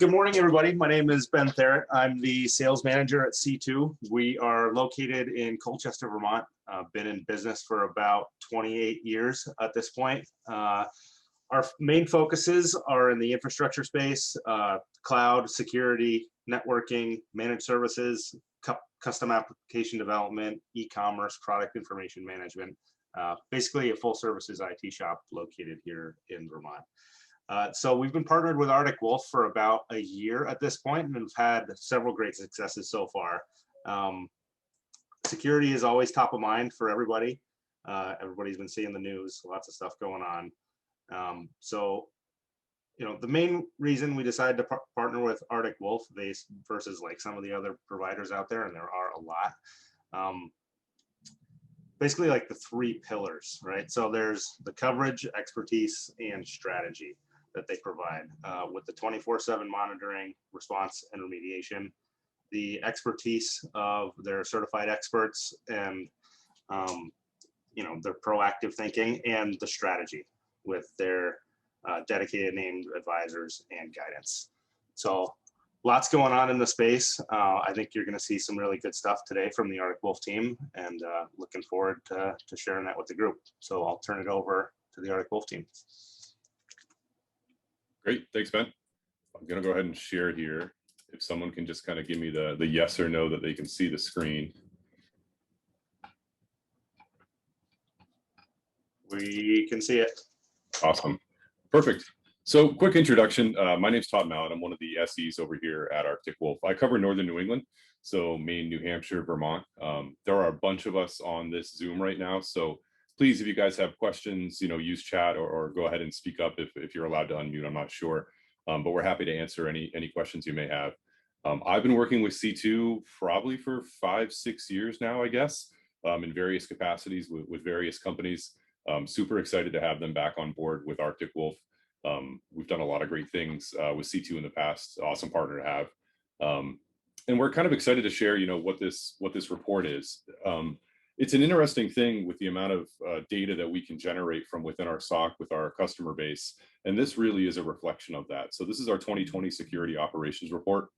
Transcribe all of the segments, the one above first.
Good morning, everybody. My name is Ben Therrett. I'm the sales manager at C2. We are located in Colchester, Vermont. Been in business for about 28 years at this point. Our main focuses are in the infrastructure space, cloud, security, networking, managed services, custom application development, e-commerce, product information management. Basically a full services IT shop located here in Vermont. So we've been partnered with Arctic Wolf for about a year at this point, and have had several great successes so far. Security is always top of mind for everybody. Everybody's been seeing the news, lots of stuff going on. So, the main reason we decided to partner with Arctic Wolf versus like some of the other providers out there, and there are a lot, basically like the three pillars, right? So there's the coverage, expertise, and strategy that they provide with the 24/7 monitoring, response, and remediation, the expertise of their certified experts, and their proactive thinking, and the strategy with their dedicated named advisors and guidance. So lots going on in the space. I think you're going to see some really good stuff today from the Arctic Wolf team, and looking forward to sharing that with the group. So I'll turn it over to the Arctic Wolf team. Great, thanks, Ben. I'm going to go ahead and share here. If someone can just kind of give me the yes or no that they can see the screen. We can see it. Awesome. Perfect. So quick introduction. My name's Todd Mallett. I'm one of the SEs over here at Arctic Wolf. I cover Northern New England, so Maine, New Hampshire, Vermont. There are a bunch of us on this Zoom right now. So please, if you guys have questions, use chat or go ahead and speak up if you're allowed to unmute. I'm not sure, but we're happy to answer any questions you may have. I've been working with C2 probably for 5-6 years now, I guess, in various capacities with various companies. Super excited to have them back on board with Arctic Wolf. We've done a lot of great things with C2 in the past. Awesome partner to have, and we're kind of excited to share, what this report is. It's an interesting thing with the amount of data that we can generate from within our SOC with our customer base, and this really is a reflection of that. So this is our 2020 Security Operations Report.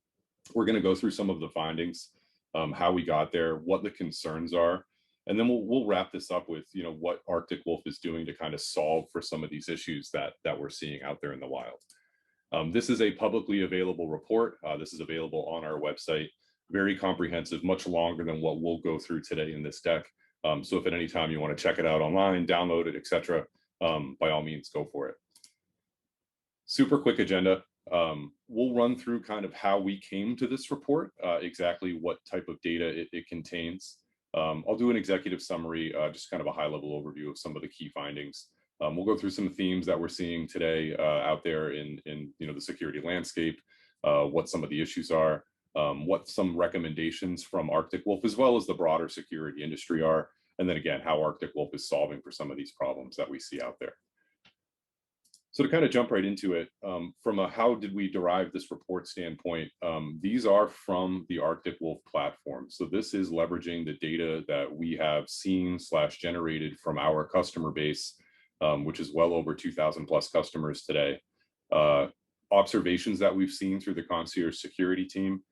We're going to go through some of the findings, how we got there, what the concerns are. And then we'll wrap this up with, what Arctic Wolf is doing to kind of solve for some of these issues that we're seeing out there in the wild. This is a publicly available report. This is available on our website. Very comprehensive, much longer than what we'll go through today in this deck. So if at any time you want to check it out online, download it, etc., by all means, go for it. Super quick agenda. We'll run through kind of how we came to this report, exactly what type of data it contains. I'll do an executive summary, just kind of a high-level overview of some of the key findings. We'll go through some themes that we're seeing today out there in the security landscape, what some of the issues are, what some recommendations from Arctic Wolf as well as the broader security industry are, and then again, how Arctic Wolf is solving for some of these problems that we see out there. So to kind of jump right into it, from a how did we derive this report standpoint, these are from the Arctic Wolf platform. So this is leveraging the data that we have seen / generated from our customer base, which is well over 2,000 plus customers today. Observations that we've seen through the concierge security team,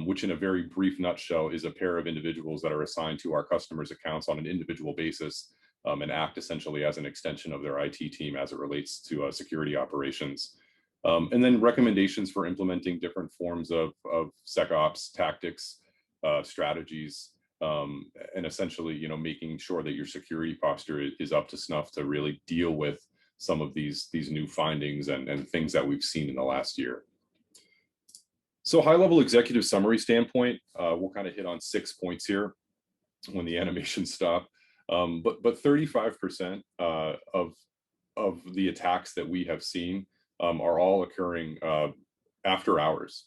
which in a very brief nutshell is a pair of individuals that are assigned to our customers' accounts on an individual basis, and act essentially as an extension of their IT team as it relates to security operations. And then recommendations for implementing different forms of SecOps tactics, strategies, and essentially, making sure that your security posture is up to snuff to really deal with some of these new findings and things that we've seen in the last year. So high-level executive summary standpoint, we'll kind of hit on 6 points here when the animations stop. But 35% of the attacks that we have seen are all occurring after hours.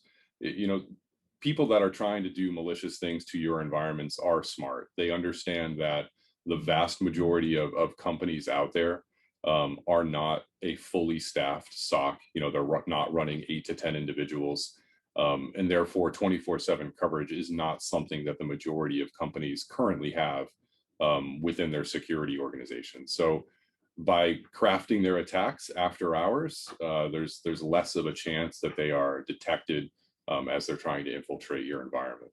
People that are trying to do malicious things to your environments are smart. They understand that the vast majority of companies out there are not a fully staffed SOC. They're not running 8 to 10 individuals. And therefore 24/7 coverage is not something that the majority of companies currently have within their security organization. So by crafting their attacks after hours, there's less of a chance that they are detected as they're trying to infiltrate your environment.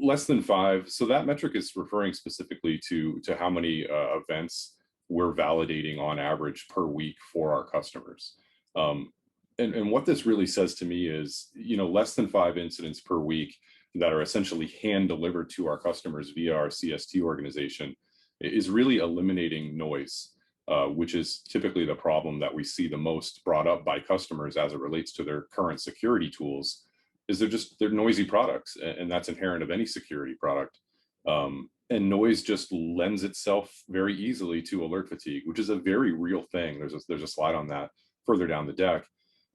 Less than 5. So that metric is referring specifically to how many events we're validating on average per week for our customers. And what this really says to me is, less than 5 incidents per week that are essentially hand delivered to our customers via our CST organization is really eliminating noise, which is typically the problem that we see the most brought up by customers as it relates to their current security tools. Is they're noisy products, and that's inherent of any security product. And noise just lends itself very easily to alert fatigue, which is a very real thing. There's a slide on that further down the deck.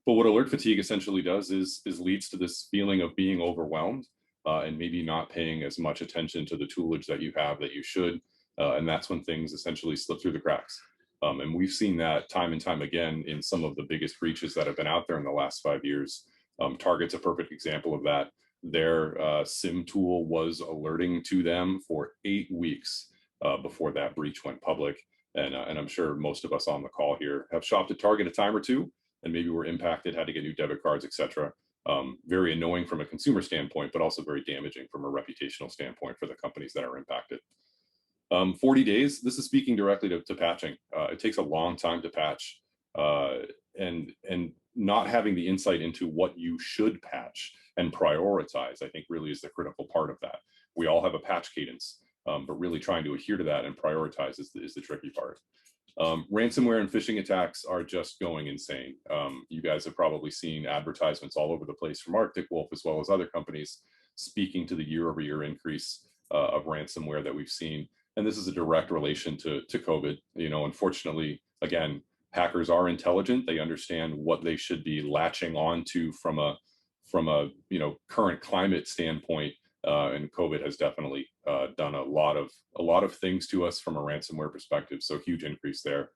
But what alert fatigue essentially does is leads to this feeling of being overwhelmed and maybe not paying as much attention to the toolage that you have that you should. And that's when things essentially slip through the cracks. And we've seen that time and time again in some of the biggest breaches that have been out there in the last 5 years. Target's a perfect example of that. Their SIM tool was alerting to them for 8 weeks before that breach went public. And I'm sure most of us on the call here have shopped at Target a time or two, and maybe were impacted, had to get new debit cards, etc. Very annoying from a consumer standpoint, but also very damaging from a reputational standpoint for the companies that are impacted. 40 days, this is speaking directly to patching. It takes a long time to patch, and not having the insight into what you should patch and prioritize, I think really is the critical part of that. We all have a patch cadence, but really trying to adhere to that and prioritize is the tricky part. Ransomware and phishing attacks are just going insane. You guys have probably seen advertisements all over the place from Arctic Wolf as well as other companies speaking to the year-over-year increase of ransomware that we've seen. And this is a direct relation to COVID. Unfortunately, again, hackers are intelligent. They understand what they should be latching on to from a current climate standpoint. And COVID has definitely done a lot of things to us from a ransomware perspective. So huge increase there.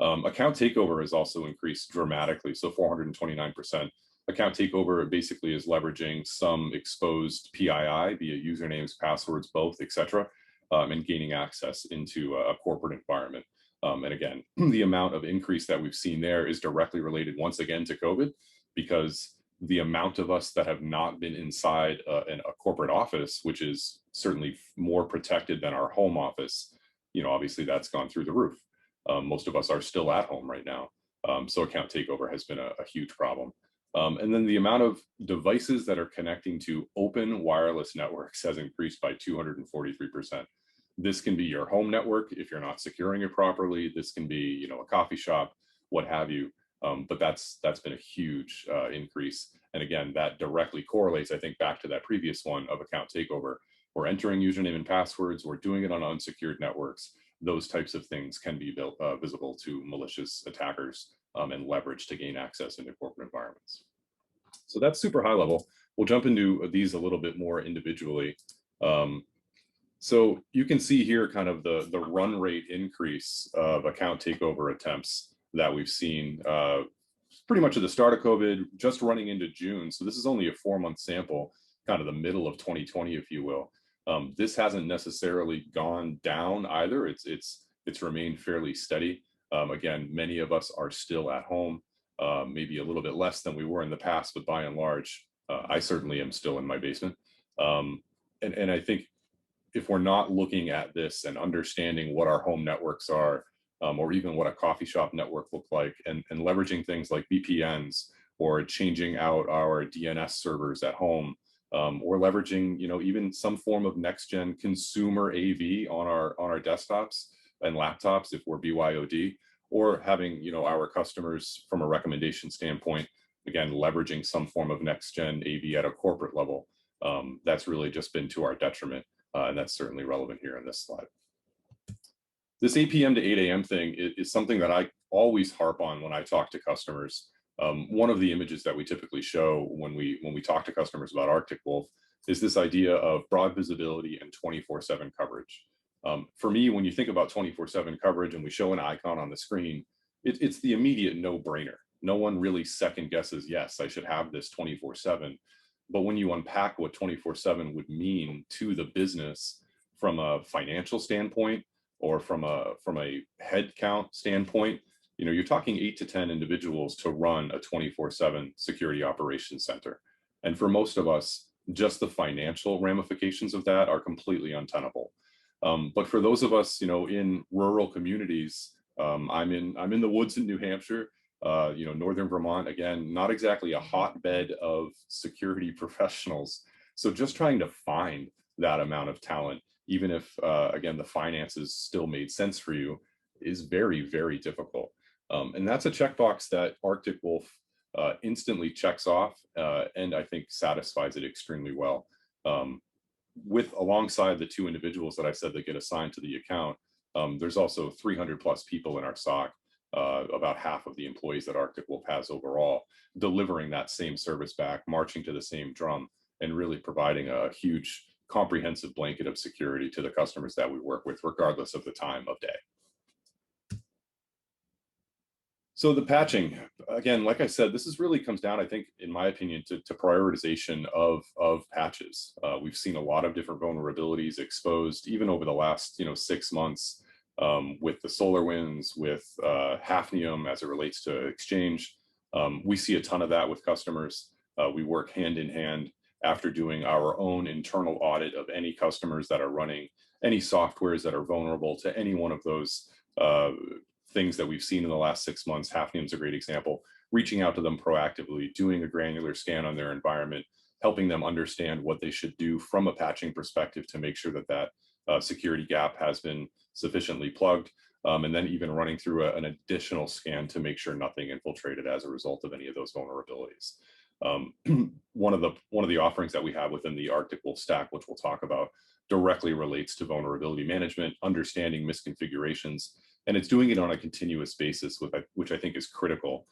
Account takeover has also increased dramatically. So 429%. Account takeover basically is leveraging some exposed PII via usernames, passwords, both, etc., and gaining access into a corporate environment. And again, the amount of increase that we've seen there is directly related once again to COVID, because the amount of us that have not been inside a corporate office, which is certainly more protected than our home office, obviously that's gone through the roof. Most of us are still at home right now. So account takeover has been a huge problem. And then the amount of devices that are connecting to open wireless networks has increased by 243%. This can be your home network if you're not securing it properly. This can be, a coffee shop, what have you. But that's been a huge increase. And again, that directly correlates, I think, back to that previous one of account takeover. We're entering username and passwords. We're doing it on unsecured networks. Those types of things can be visible to malicious attackers and leveraged to gain access into corporate environments. So that's super high level. We'll jump into these a little bit more individually. So you can see here kind of the run rate increase of account takeover attempts that we've seen pretty much at the start of COVID, just running into June. So this is only a 4-month sample, kind of the middle of 2020, if you will. This hasn't necessarily gone down either. It's remained fairly steady. Again, many of us are still at home, maybe a little bit less than we were in the past, but by and large, I certainly am still in my basement. And I think if we're not looking at this and understanding what our home networks are, or even what a coffee shop network look like, and leveraging things like VPNs or changing out our DNS servers at home, or leveraging, even some form of next-gen consumer AV on our desktops and laptops if we're BYOD, or having, our customers from a recommendation standpoint, again, leveraging some form of next-gen AV at a corporate level, that's really just been to our detriment. And that's certainly relevant here in this slide. This 8 p.m. to 8 a.m. thing is something that I always harp on when I talk to customers. One of the images that we typically show when we talk to customers about Arctic Wolf is this idea of broad visibility and 24/7 coverage. For me, when you think about 24/7 coverage and we show an icon on the screen, it's the immediate no-brainer. No one really second guesses, yes, I should have this 24/7. But when you unpack what 24/7 would mean to the business from a financial standpoint, or from a head count standpoint, you're talking 8 to 10 individuals to run a 24/7 security operations center. And for most of us, just the financial ramifications of that are completely untenable. But for those of us, in rural communities, I'm in the woods in New Hampshire, northern Vermont, again, not exactly a hotbed of security professionals. So just trying to find that amount of talent, even if, again, the finances still made sense for you, is very, very difficult. And that's a checkbox that Arctic Wolf instantly checks off, and I think satisfies it extremely well. With alongside the 2 individuals that I said that get assigned to the account, there's also 300 plus people in our SOC, about half of the employees that Arctic Wolf has overall, delivering that same service back, marching to the same drum, and really providing a huge comprehensive blanket of security to the customers that we work with, regardless of the time of day. So the patching, again, like I said, this really comes down, I think, in my opinion, to prioritization of patches. We've seen a lot of different vulnerabilities exposed, even over the last 6 months, with the SolarWinds, with Hafnium as it relates to Exchange. We see a ton of that with customers. We work hand in hand after doing our own internal audit of any customers that are running any softwares that are vulnerable to any one of those things that we've seen in the last 6 months. Hafnium's a great example. Reaching out to them proactively, doing a granular scan on their environment, helping them understand what they should do from a patching perspective to make sure that security gap has been sufficiently plugged, and then even running through an additional scan to make sure nothing infiltrated as a result of any of those vulnerabilities. One of the offerings that we have within the Arctic Wolf stack, which we'll talk about, directly relates to vulnerability management, understanding misconfigurations, and it's doing it on a continuous basis, which I think is critical,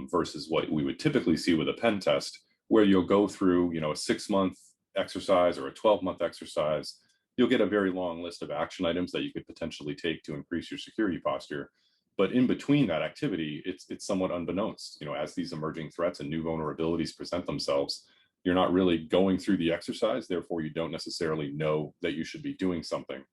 versus what we would typically see with a pen test, where you'll go through a 6-month exercise or a 12-month exercise. You'll get a very long list of action items that you could potentially take to increase your security posture. But in between that activity, it's somewhat unbeknownst. As these emerging threats and new vulnerabilities present themselves, you're not really going through the exercise. Therefore, you don't necessarily know that you should be doing something.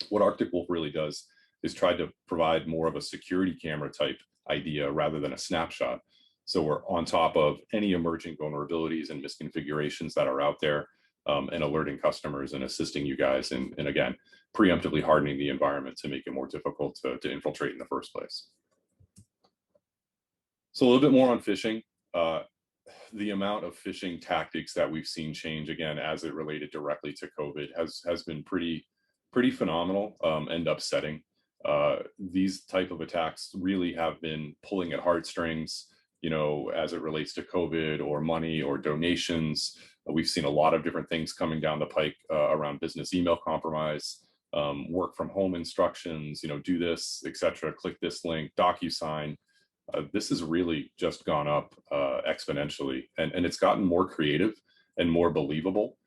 What Arctic Wolf really does is try to provide more of a security camera type idea rather than a snapshot. So we're on top of any emerging vulnerabilities and misconfigurations that are out there, and alerting customers and assisting you guys in again, preemptively hardening the environment to make it more difficult to infiltrate in the first place. So a little bit more on phishing. The amount of phishing tactics that we've seen change, again, as it related directly to COVID, has been pretty phenomenal, and upsetting. These type of attacks really have been pulling at heartstrings, as it relates to COVID or money or donations. We've seen a lot of different things coming down the pike, around business email compromise, work from home instructions, do this, etc. Click this link, DocuSign. This has really just gone up exponentially, and it's gotten more creative and more believable,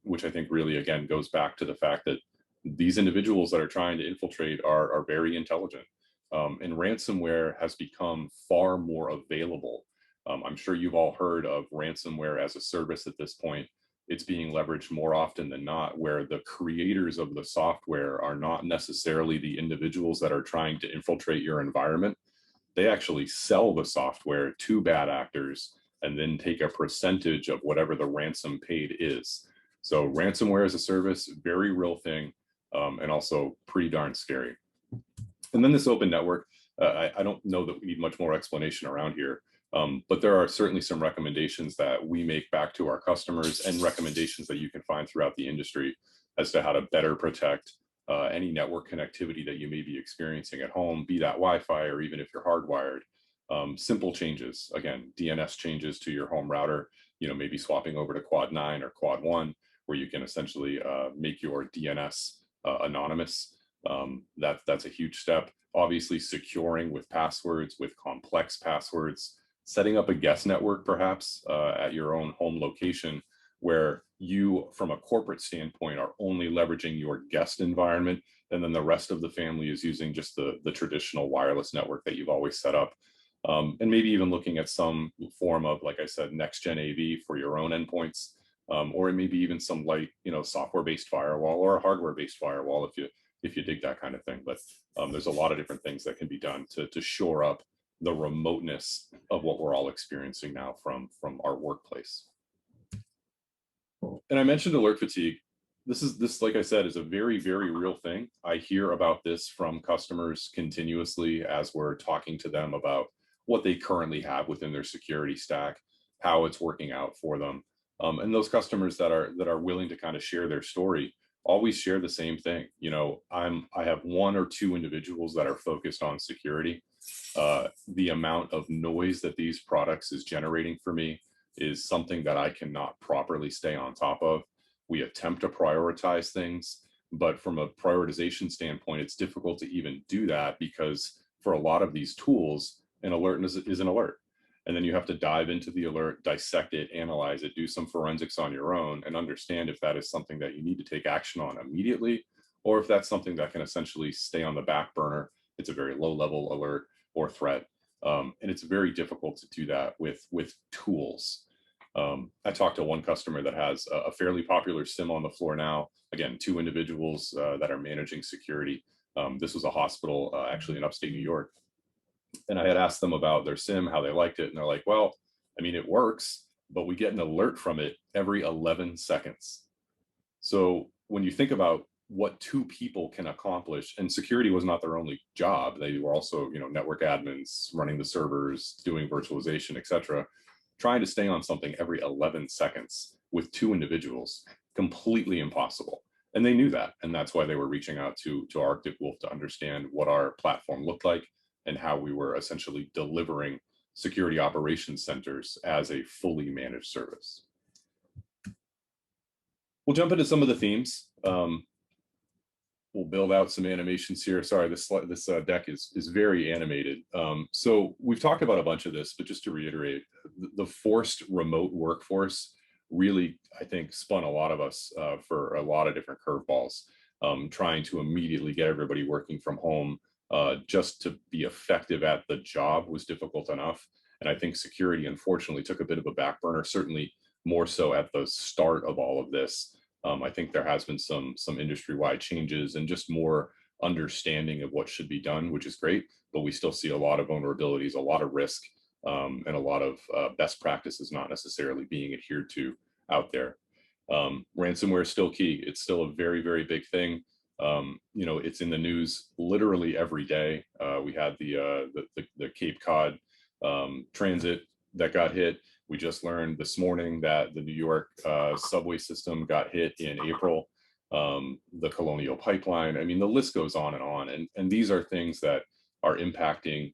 which I think really, again, goes back to the fact that these individuals that are trying to infiltrate are very intelligent, and ransomware has become far more available. I'm sure you've all heard of ransomware as a service at this point. It's being leveraged more often than not, where the creators of the software are not necessarily the individuals that are trying to infiltrate your environment. They actually sell the software to bad actors and then take a percentage of whatever the ransom paid is. So ransomware as a service, very real thing, and also pretty darn scary. And then this open network, I don't know that we need much more explanation around here, but there are certainly some recommendations that we make back to our customers, and recommendations that you can find throughout the industry as to how to better protect any network connectivity that you may be experiencing at home, be that Wi-Fi or even if you're hardwired. Simple changes, again, DNS changes to your home router, maybe swapping over to Quad 9 or Quad 1, where you can essentially make your DNS anonymous. That's a huge step. Obviously, securing with passwords, with complex passwords, setting up a guest network perhaps at your own home location, where you, from a corporate standpoint, are only leveraging your guest environment, and then the rest of the family is using just the traditional wireless network that you've always set up. And maybe even looking at some form of, like I said, next-gen AV for your own endpoints, or maybe even some light, software-based firewall or a hardware-based firewall if if you dig that kind of thing. But there's a lot of different things that can be done to shore up the remoteness of what we're all experiencing now from our workplace. And I mentioned alert fatigue. This, like I said, is a very, very real thing. I hear about this from customers continuously as we're talking to them about what they currently have within their security stack, how it's working out for them. And those customers that are willing to kind of share their story always share the same thing. I have one or two individuals that are focused on security. The amount of noise that these products is generating for me is something that I cannot properly stay on top of. We attempt to prioritize things, but from a prioritization standpoint, it's difficult to even do that because for a lot of these tools, an alert is an alert. And then you have to dive into the alert, dissect it, analyze it, do some forensics on your own, and understand if that is something that you need to take action on immediately, or if that's something that can essentially stay on the back burner. It's a very low level alert or threat. And it's very difficult to do that with tools. I talked to one customer that has a fairly popular SIM on the floor now. Again, two individuals that are managing security. This was a hospital actually in upstate New York. And I had asked them about their SIM, how they liked it. And they're like, well, I mean, it works, but we get an alert from it every 11 seconds. So when you think about what two people can accomplish, and security was not their only job, they were also, network admins, running the servers, doing virtualization, et cetera, trying to stay on something every 11 seconds with two individuals, completely impossible. And they knew that. And that's why they were reaching out to Arctic Wolf to understand what our platform looked like and how we were essentially delivering security operations centers as a fully managed service. We'll jump into some of the themes. We'll build out some animations here. Sorry, this deck is very animated. So we've talked about a bunch of this, but just to reiterate, the forced remote workforce really, I think, spun a lot of us for a lot of different curveballs, trying to immediately get everybody working from home just to be effective at the job was difficult enough. And I think security, unfortunately, took a bit of a back burner, certainly more so at the start of all of this. I think there has been some industry-wide changes and just more understanding of what should be done, which is great, but we still see a lot of vulnerabilities, a lot of risk, and a lot of best practices not necessarily being adhered to out there. Ransomware is still key. It's still a very, very big thing. It's in the news literally every day. We had the Cape Cod transit that got hit. We just learned this morning that the New York subway system got hit in April, the Colonial Pipeline. I mean, the list goes on. And these are things that are impacting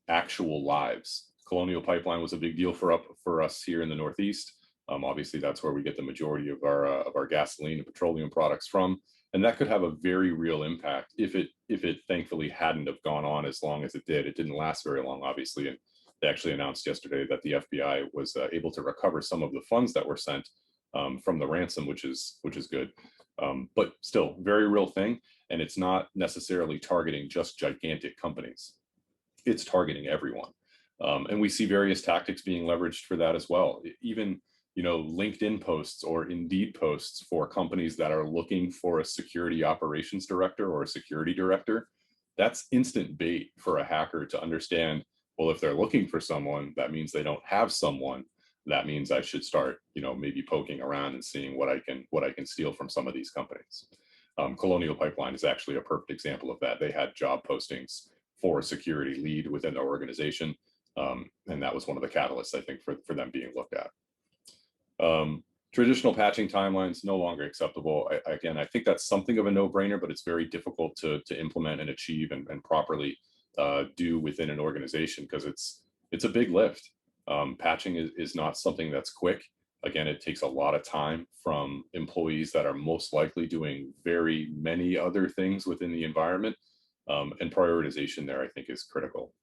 actual lives. Colonial Pipeline was a big deal for us here in the Northeast. Obviously, that's where we get the majority of our gasoline and petroleum products from. And that could have a very real impact if it thankfully hadn't have gone on as long as it did. It didn't last very long, obviously. And they actually announced yesterday that the FBI was able to recover some of the funds that were sent from the ransom, which is good. But still, very real thing. And it's not necessarily targeting just gigantic companies. It's targeting everyone. And we see various tactics being leveraged for that as well. Even LinkedIn posts or Indeed posts for companies that are looking for a security operations director or a security director. That's instant bait for a hacker to understand, well, if they're looking for someone, that means they don't have someone. That means I should start, maybe poking around and seeing what I can steal from some of these companies. Colonial Pipeline is actually a perfect example of that. They had job postings for a security lead within their organization. And that was one of the catalysts, I think, for them being looked at. Traditional patching timelines no longer acceptable. Again, I think that's something of a no-brainer, but it's very difficult to implement and achieve and properly do within an organization because it's a big lift. Patching is not something that's quick. Again, it takes a lot of time from employees that are most likely doing very many other things within the environment, and prioritization there, I think, is critical.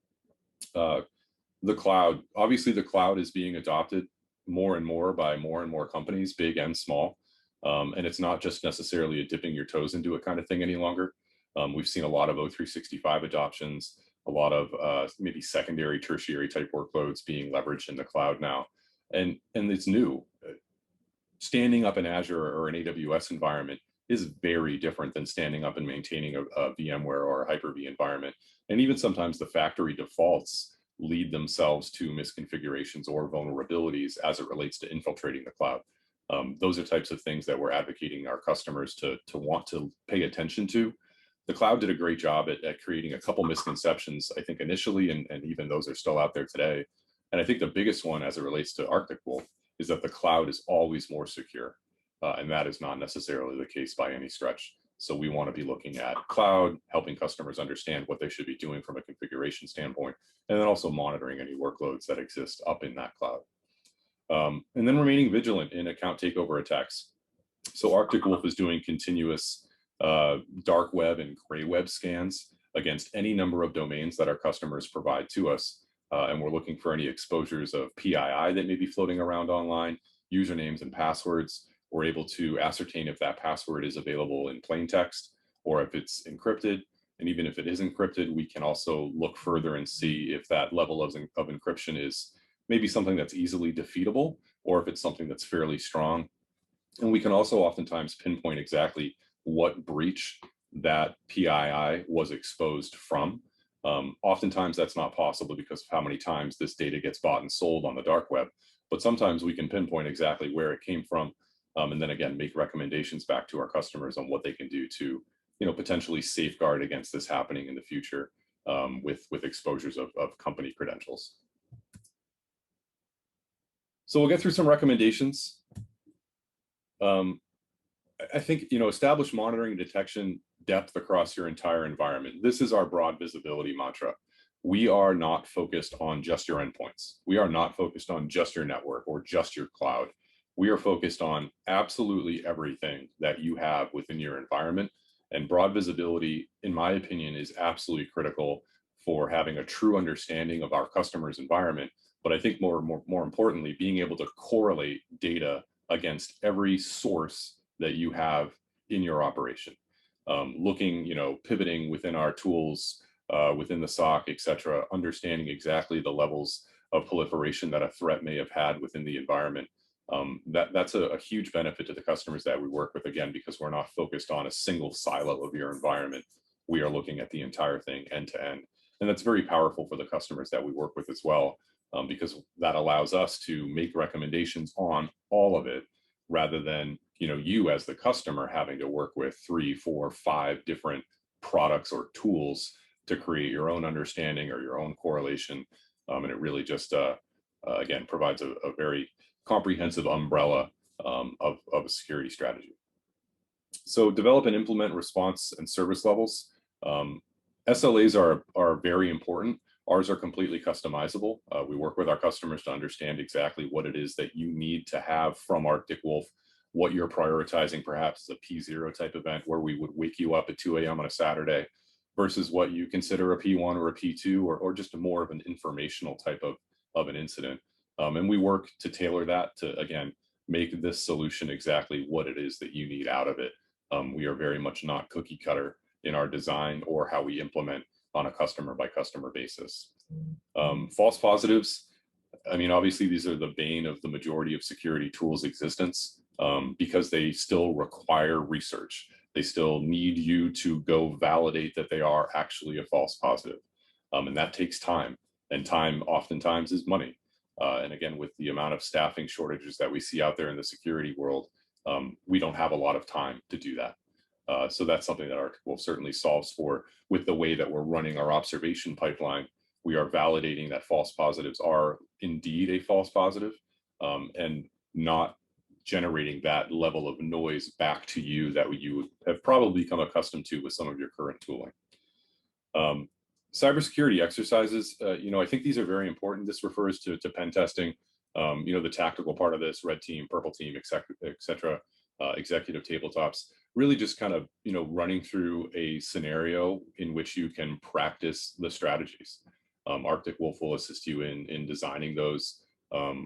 The cloud, obviously the cloud is being adopted more and more by more and more companies, big and small. And it's not just necessarily a dipping your toes into it kind of thing any longer. We've seen a lot of O365 adoptions, a lot of maybe secondary, tertiary type workloads being leveraged in the cloud now. And it's new. Standing up an Azure or an AWS environment is very different than standing up and maintaining a VMware or a Hyper-V environment. And even sometimes the factory defaults lead themselves to misconfigurations or vulnerabilities as it relates to infiltrating the cloud. Those are types of things that we're advocating our customers to want to pay attention to. The cloud did a great job at creating a couple misconceptions, I think, initially, and even those are still out there today. And I think the biggest one as it relates to Arctic Wolf is that the cloud is always more secure. And that is not necessarily the case by any stretch. So we want to be looking at cloud, helping customers understand what they should be doing from a configuration standpoint, and then also monitoring any workloads that exist up in that cloud. And then remaining vigilant in account takeover attacks. So Arctic Wolf is doing continuous dark web and gray web scans against any number of domains that our customers provide to us. And we're looking for any exposures of PII that may be floating around online, usernames and passwords. We're able to ascertain if that password is available in plain text or if it's encrypted. And even if it is encrypted, we can also look further and see if that level of encryption is maybe something that's easily defeatable or if it's something that's fairly strong. And we can also oftentimes pinpoint exactly what breach that PII was exposed from. Oftentimes that's not possible because of how many times this data gets bought and sold on the dark web, but sometimes we can pinpoint exactly where it came from, and then again make recommendations back to our customers on what they can do to, potentially safeguard against this happening in the future, with exposures of company credentials. So we'll get through some recommendations. I think, establish monitoring and detection depth across your entire environment. This is our broad visibility mantra. We are not focused on just your endpoints. We are not focused on just your network or just your cloud. We are focused on absolutely everything that you have within your environment. And broad visibility, in my opinion, is absolutely critical for having a true understanding of our customer's environment. But I think more importantly, being able to correlate data against every source that you have in your operation. Looking, pivoting within our tools, within the SOC, et cetera, understanding exactly the levels of proliferation that a threat may have had within the environment. That's a huge benefit to the customers that we work with, again, because we're not focused on a single silo of your environment. We are looking at the entire thing end to end. And that's very powerful for the customers that we work with as well, because that allows us to make recommendations on all of it rather than, you as the customer having to work with 3, 4, 5 different products or tools to create your own understanding or your own correlation. And it really just, again, provides a very comprehensive umbrella of a security strategy. So develop and implement response and service levels. SLAs are very important. Ours are completely customizable. We work with our customers to understand exactly what it is that you need to have from Arctic Wolf, what you're prioritizing, perhaps a P0 type event where we would wake you up at 2 a.m. on a Saturday versus what you consider a P1 or a P2 or just a more of an informational type of an incident. And we work to tailor that to, again, make this solution exactly what it is that you need out of it. We are very much not cookie cutter in our design or how we implement on a customer by customer basis. False positives. I mean, obviously these are the bane of the majority of security tools existence, because they still require research. They still need you to go validate that they are actually a false positive. And that takes time, and time oftentimes is money. And again, with the amount of staffing shortages that we see out there in the security world, we don't have a lot of time to do that. So that's something that Arctic Wolf certainly solves for with the way that we're running our observation pipeline. We are validating that false positives are indeed a false positive, and not generating that level of noise back to you that you have probably become accustomed to with some of your current tooling. Cybersecurity exercises, I think these are very important. This refers to pen testing, the tactical part of this, red team, purple team, et cetera, executive tabletops, really just kind of, running through a scenario in which you can practice the strategies. Arctic Wolf will assist you in designing those,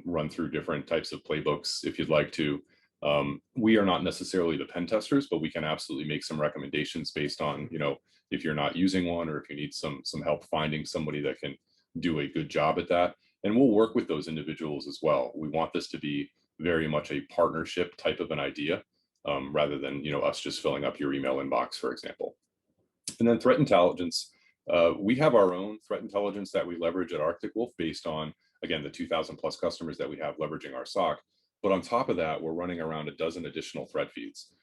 run through different types of playbooks if you'd like to. We are not necessarily the pen testers, but we can absolutely make some recommendations based on, if you're not using one or if you need some help finding somebody that can do a good job at that. And we'll work with those individuals as well. We want this to be very much a partnership type of an idea. rather than us just filling up your email inbox, for example. And then threat intelligence. We have our own threat intelligence that we leverage at Arctic Wolf based on, again, the 2,000 plus customers that we have leveraging our SOC. But on top of that, we're running around a dozen additional threat feeds.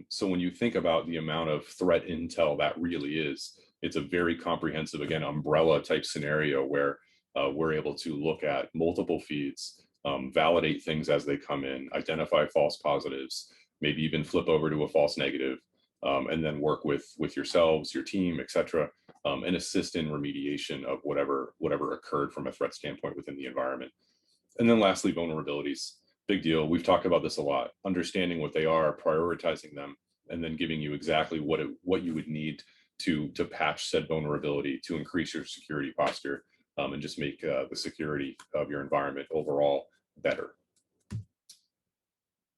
So when you think about the amount of threat intel that really is, it's a very comprehensive, again, umbrella type scenario where we're able to look at multiple feeds, validate things as they come in, identify false positives, maybe even flip over to a false negative, and then work with yourselves, your team, et cetera, and assist in remediation of whatever occurred from a threat standpoint within the environment. And then lastly, vulnerabilities. Big deal. We've talked about this a lot. Understanding what they are, prioritizing them, and then giving you exactly what you would need to patch said vulnerability to increase your security posture, and just make the security of your environment overall better.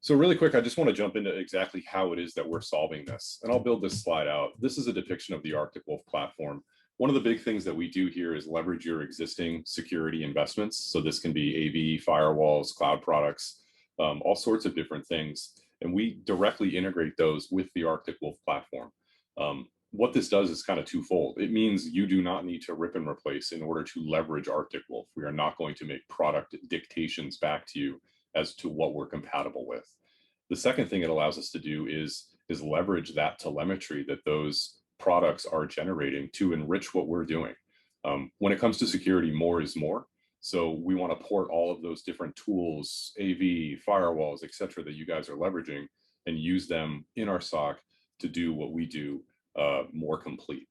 So really quick, I just want to jump into exactly how it is that we're solving this. And I'll build this slide out. This is a depiction of the Arctic Wolf platform. One of the big things that we do here is leverage your existing security investments. So this can be AV, firewalls, cloud products, all sorts of different things. And we directly integrate those with the Arctic Wolf platform. What this does is kind of twofold. It means you do not need to rip and replace in order to leverage Arctic Wolf. We are not going to make product dictations back to you as to what we're compatible with. The second thing it allows us to do is leverage that telemetry that those products are generating to enrich what we're doing. When it comes to security, more is more. So we want to port all of those different tools, AV, firewalls, et cetera, that you guys are leveraging and use them in our SOC to do what we do more complete.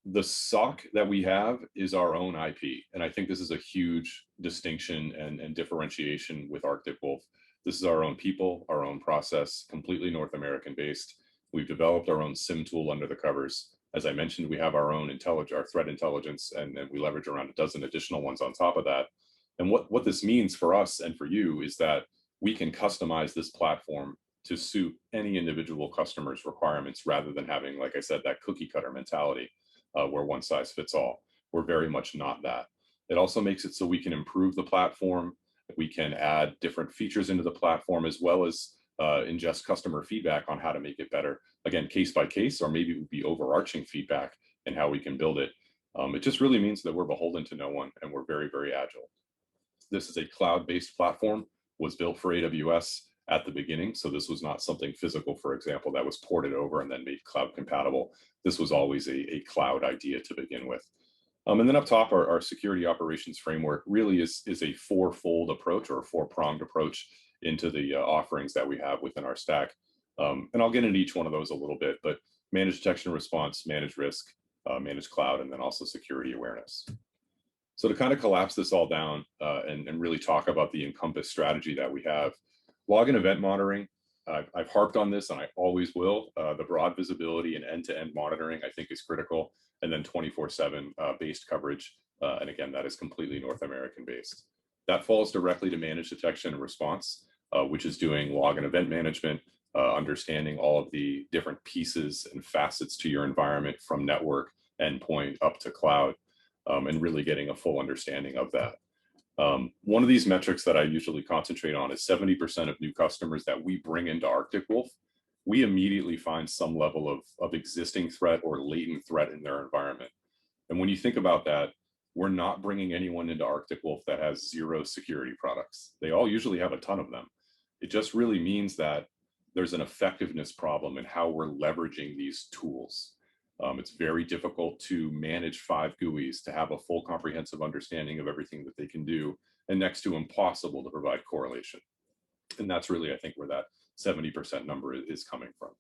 The SOC that we have is our own IP. And I think this is a huge distinction and differentiation with Arctic Wolf. This is our own people, our own process, completely North American based. We've developed our own SIM tool under the covers. As I mentioned, we have our own our threat intelligence, and we leverage around a dozen additional ones on top of that. And what this means for us and for you is that we can customize this platform to suit any individual customer's requirements rather than having, like I said, that cookie cutter mentality where one size fits all. We're very much not that. It also makes it so we can improve the platform. We can add different features into the platform, as well as ingest customer feedback on how to make it better. Again, case by case, or maybe it would be overarching feedback and how we can build it. It just really means that we're beholden to no one, and we're very, very agile. This is a cloud-based platform, was built for AWS at the beginning. So this was not something physical, for example, that was ported over and then made cloud compatible. This was always a cloud idea to begin with. And then up top, our security operations framework really is a four-fold approach, or a four-pronged approach into the offerings that we have within our stack. And I'll get into each one of those a little bit, but managed detection and response, managed risk, managed cloud, and then also security awareness. So to kind of collapse this all down and really talk about the Encompass strategy that we have, log and event monitoring, I've harped on this and I always will. The broad visibility and end-to-end monitoring, I think, is critical. And then 24/7 based coverage. And again, that is completely North American based. That falls directly to managed detection and response, which is doing log and event management, understanding all of the different pieces and facets to your environment from network, endpoint, up to cloud, and really getting a full understanding of that. One of these metrics that I usually concentrate on is 70% of new customers that we bring into Arctic Wolf, we immediately find some level of existing threat or latent threat in their environment. And when you think about that, we're not bringing anyone into Arctic Wolf that has zero security products. They all usually have a ton of them. It just really means that there's an effectiveness problem in how we're leveraging these tools. It's very difficult to manage 5 GUIs, to have a full comprehensive understanding of everything that they can do, and next to impossible to provide correlation. And that's really, I think, where that 70% number is coming from.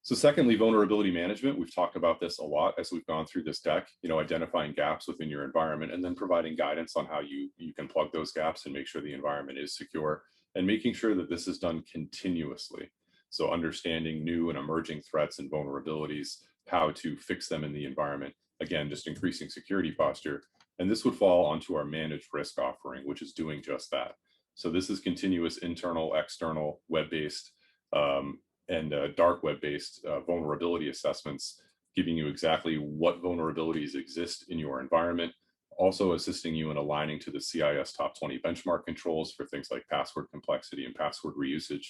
So secondly, vulnerability management. We've talked about this a lot as we've gone through this deck, identifying gaps within your environment and then providing guidance on how you can plug those gaps and make sure the environment is secure, and making sure that this is done continuously. So understanding new and emerging threats and vulnerabilities, how to fix them in the environment, again, just increasing security posture. And this would fall onto our managed risk offering, which is doing just that. So this is continuous internal, external, web-based, and dark web-based vulnerability assessments, giving you exactly what vulnerabilities exist in your environment, also assisting you in aligning to the CIS top 20 benchmark controls for things like password complexity and password reusage,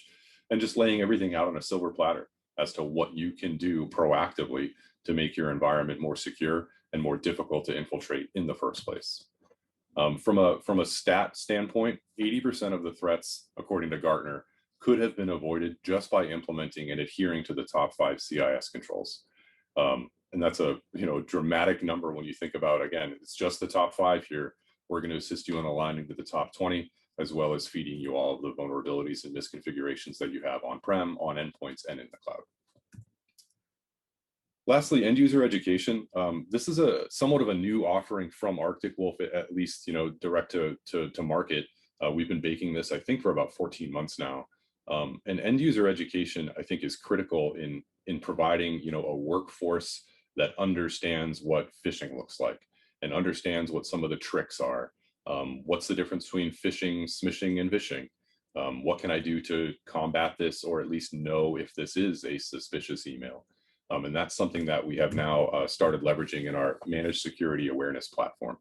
and just laying everything out on a silver platter as to what you can do proactively to make your environment more secure and more difficult to infiltrate in the first place. From a stat standpoint, 80% of the threats, according to Gartner, could have been avoided just by implementing and adhering to the top 5 CIS controls. And that's a dramatic number when you think about, again, it's just the top 5 here. We're going to assist you in aligning to the top 20, as well as feeding you all of the vulnerabilities and misconfigurations that you have on-prem, on endpoints, and in the cloud. Lastly, end user education. This is somewhat of a new offering from Arctic Wolf, at least direct to market. We've been baking this, I think, for about 14 months now. And end user education, I think, is critical in providing a workforce that understands what phishing looks like and understands what some of the tricks are. What's the difference between phishing, smishing, and vishing? What can I do to combat this, or at least know if this is a suspicious email? And that's something that we have now started leveraging in our managed security awareness platform.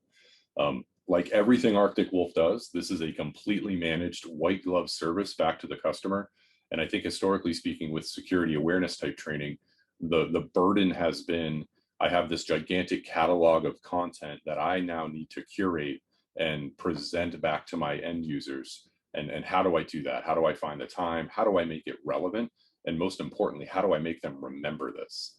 Like everything Arctic Wolf does, this is a completely managed white glove service back to the customer. And I think historically speaking, with security awareness type training, the burden has been, I have this gigantic catalog of content that I now need to curate and present back to my end users. And how do I do that? How do I find the time? How do I make it relevant? And most importantly, how do I make them remember this?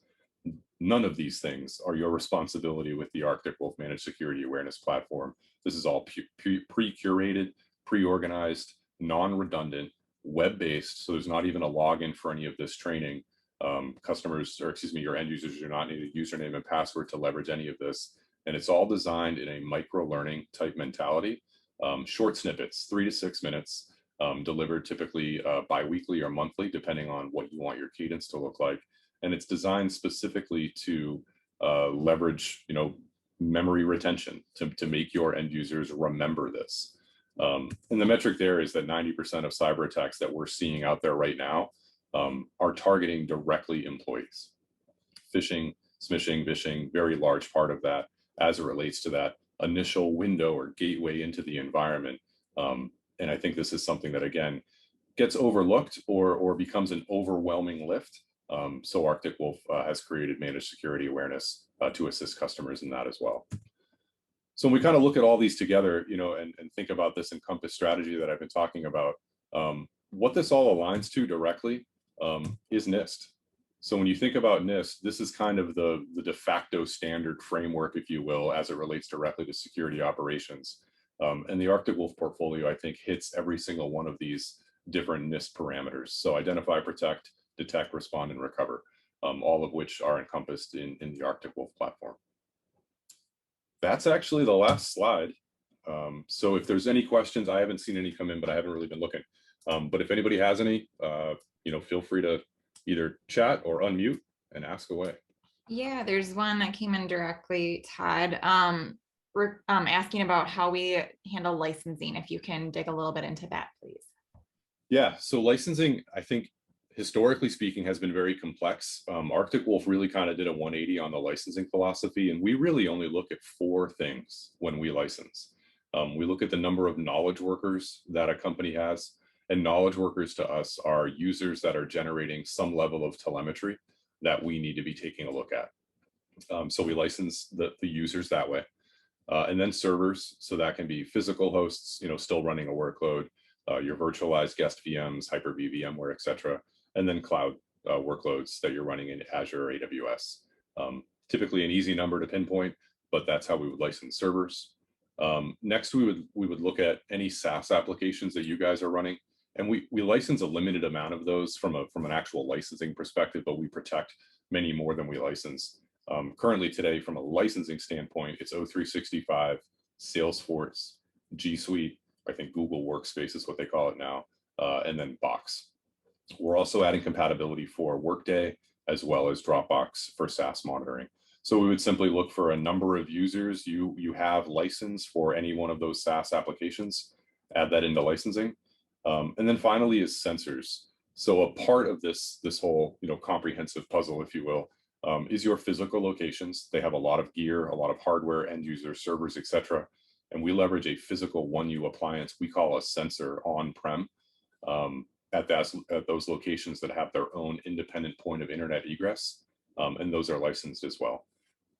None of these things are your responsibility with the Arctic Wolf Managed Security Awareness Platform. This is all pre-curated, pre-organized, non-redundant, web-based. So there's not even a login for any of this training. Your end users do not need a username and password to leverage any of this. And it's all designed in a micro-learning type mentality. Short snippets, 3 to 6 minutes, delivered typically bi-weekly or monthly, depending on what you want your cadence to look like. And it's designed specifically to leverage, memory retention to make your end users remember this. And the metric there is that 90% of cyber attacks that we're seeing out there right now are targeting directly employees. Phishing, smishing, vishing, very large part of that as it relates to that initial window or gateway into the environment. And I think this is something that, again, gets overlooked or becomes an overwhelming lift. So Arctic Wolf has created managed security awareness to assist customers in that as well. So when we kind of look at all these together, and think about this Encompass strategy that I've been talking about, what this all aligns to directly is NIST. So when you think about NIST, this is kind of the de facto standard framework, if you will, as it relates directly to security operations. And the Arctic Wolf portfolio, I think, hits every single one of these different NIST parameters. So identify, protect, detect, respond, and recover, all of which are encompassed in the Arctic Wolf platform. That's actually the last slide. So if there's any questions, I haven't seen any come in, but I haven't really been looking. But if anybody has any, feel free to either chat or unmute and ask away. Yeah, there's one that came in directly, Todd. We're asking about how we handle licensing. If you can dig a little bit into that, please. Yeah, so licensing, I think, historically speaking, has been very complex. Arctic Wolf really kind of did a 180 on the licensing philosophy, and we really only look at 4 things when we license. We look at the number of knowledge workers that a company has, and knowledge workers to us are users that are generating some level of telemetry that we need to be taking a look at. So we license the users that way. And then servers, so that can be physical hosts, still running a workload, your virtualized guest VMs, Hyper-V, VMware, et cetera, and then cloud workloads that you're running in Azure or AWS. Typically an easy number to pinpoint, but that's how we would license servers. Next, we would look at any SaaS applications that you guys are running, and we license a limited amount of those from an actual licensing perspective, but we protect many more than we license. Currently today, from a licensing standpoint, it's O365, Salesforce, G Suite, I think Google Workspace is what they call it now, and then Box. We're also adding compatibility for Workday as well as Dropbox for SaaS monitoring. So we would simply look for a number of users you have licensed for any one of those SaaS applications, add that into licensing. And then finally is sensors. So a part of this whole comprehensive puzzle, if you will, is your physical locations. They have a lot of gear, a lot of hardware, end user servers, etc. And we leverage a physical 1U appliance we call a sensor on-prem at those locations that have their own independent point of internet egress, and those are licensed as well.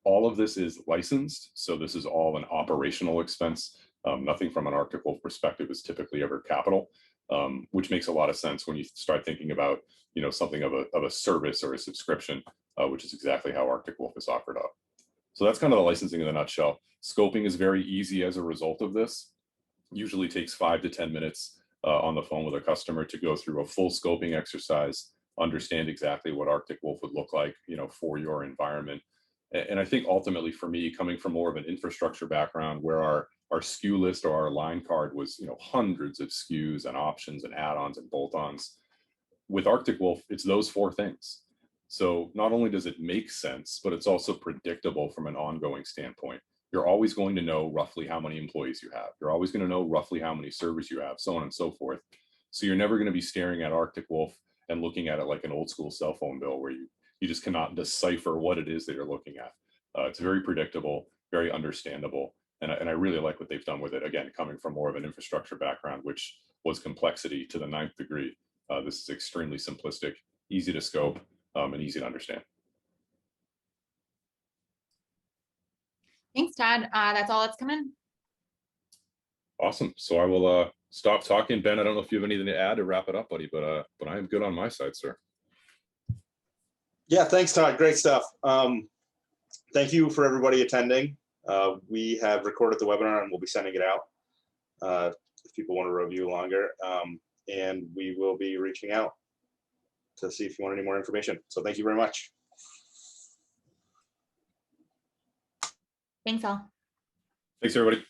All of this is licensed, so this is all an operational expense. Nothing from an Arctic Wolf perspective is typically ever capital, which makes a lot of sense when you start thinking about, you know, something of a service or a subscription, which is exactly how Arctic Wolf is offered up. So that's kind of the licensing in a nutshell. Scoping is very easy as a result of this. Usually takes 5 to 10 minutes on the phone with a customer to go through a full scoping exercise, understand exactly what Arctic Wolf would look like, you know, for your environment. And I think ultimately for me, coming from more of an infrastructure background where our SKU list or our line card was, you know, hundreds of SKUs and options and add-ons and bolt-ons, with Arctic Wolf, it's those 4 things. So not only does it make sense, but it's also predictable from an ongoing standpoint. You're always going to know roughly how many employees you have. You're always going to know roughly how many servers you have, so on and so forth. So you're never going to be staring at Arctic Wolf and looking at it like an old school cell phone bill where you just cannot decipher what it is that you're looking at. It's very predictable, very understandable. And I really like what they've done with it. Again, coming from more of an infrastructure background, which was complexity to the 9th degree. This is extremely simplistic, easy to scope, and easy to understand. Thanks, Todd. That's all that's coming. Awesome. So I will stop talking. Ben, I don't know if you have anything to add to wrap it up, buddy, but I am good on my side, sir. Yeah, thanks, Todd. Great stuff. Thank you for everybody attending. We have recorded the webinar and we'll be sending it out if people want to review longer. And we will be reaching out to see if you want any more information. So thank you very much. Thanks all. Thanks, everybody.